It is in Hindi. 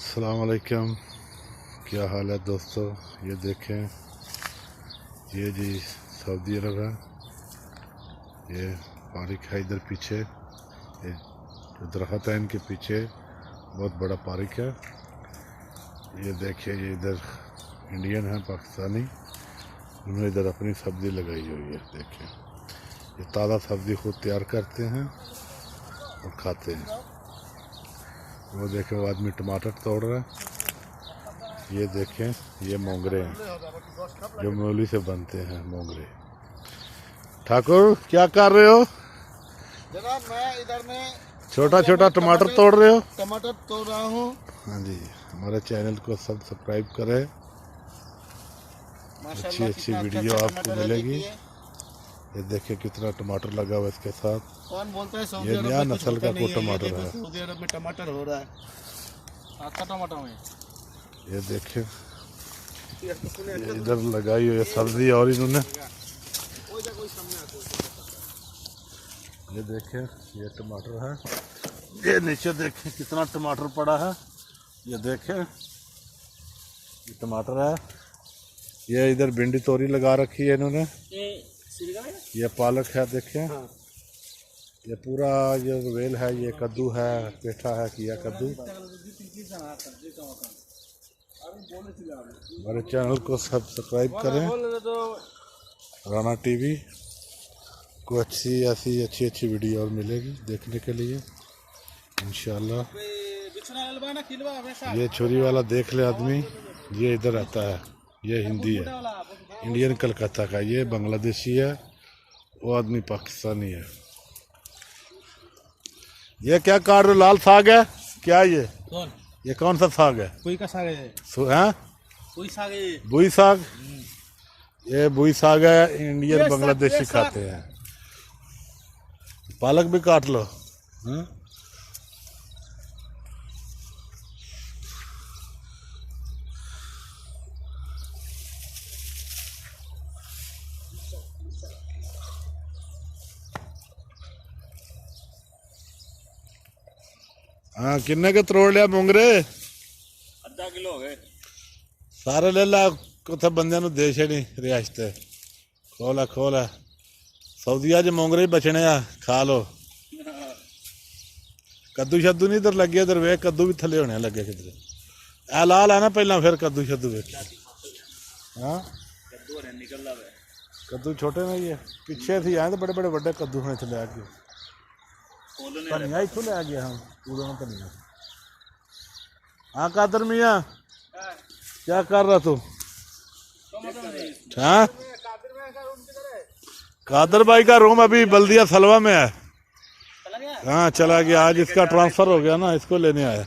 अस्सलाम वालेकुम, क्या हाल है दोस्तों। ये देखें, ये जी सऊदी अरब है। ये पार्क है इधर पीछे, ये जो दरख्त है इनके पीछे बहुत बड़ा पार्क है। ये देखिए, ये इधर इंडियन है, पाकिस्तानी, उन्होंने इधर अपनी सब्ज़ी लगाई हुई है। देखिए, ये ताज़ा सब्ज़ी खुद तैयार करते हैं और खाते हैं। वो देखें, वो आदमी टमाटर तोड़ रहा है। ये देखें, ये मोंगरे हैं जो मूली से बनते हैं। मोंगरे। ठाकुर, क्या कर रहे हो? जनाब, मैं इधर में छोटा छोटा टमाटर तोड़ रहे हो? टमाटर तोड़ रहा हूँ। हाँ जी, हमारे चैनल को सब्सक्राइब करें, अच्छी अच्छी वीडियो आपको मिलेगी। ये देखिए कितना टमाटर लगा हुआ इसके साथ। कौन बोलता है सऊदी ये अरब नया में नस्ल का कोई टमाटर है। सऊदी अरब में टमाटर हो रहा है, अच्छा टमाटर में। ये देखें, ये इधर लगाई हुई है सब्जी, और इन्होंने ये देखें, ये टमाटर है। ये नीचे देखें कितना टमाटर पड़ा है। ये देखें, ये टमाटर है। ये इधर भिंडी तोरी लगा रखी है इन्होंने। ये पालक है, देखें। ये पूरा ये वेल है, ये कद्दू है, पेठा है, किया कद्दू। हमारे चैनल को सब्सक्राइब करें, राना टीवी को अच्छी अच्छी वीडियो और मिलेगी देखने के लिए इंशाल्लाह। ये छोरी वाला देख ले आदमी, ये इधर आता है, ये हिंदी है, इंडियन कलकत्ता का। ये बांग्लादेशी है, वो आदमी पाकिस्तानी है। ये क्या काट रहे हो? लाल साग है क्या? ये कौन सा साग है? कोई का साग है? कोई साग है? बुई साग। ये बुई साग है, इंडियन बांग्लादेशी खाते हैं। पालक भी काट लो। हाँ, किन्ने के तोड़ लिया मोंगरे? आधा किलो हो गए सारे ले ला, कुछ बंदे दे छड़ी रियासत। खोल है सऊदीया च मोंगरे बचने आ, खा लो। कद्दू शद्दू नहीं इधर लगे, इधर वे कद्दू भी थले होने लगे किधर। ए लाल है ना पहला, फिर कद्दू शद्दू वेख। हाँ, कद्दू छोटे नहीं है, पीछे थी आए तो बड़े बड़े बड़े कद्दू होने चले आ गए। धनिया इतों ले गया हम पूरा धनिया। हाँ कादर मियाँ, क्या कर रहा तू? हाँ, कादर भाई का रूम अभी बल्दिया सलवा में है। हाँ, चला गया, आज इसका ट्रांसफर हो गया ना, इसको लेने आया।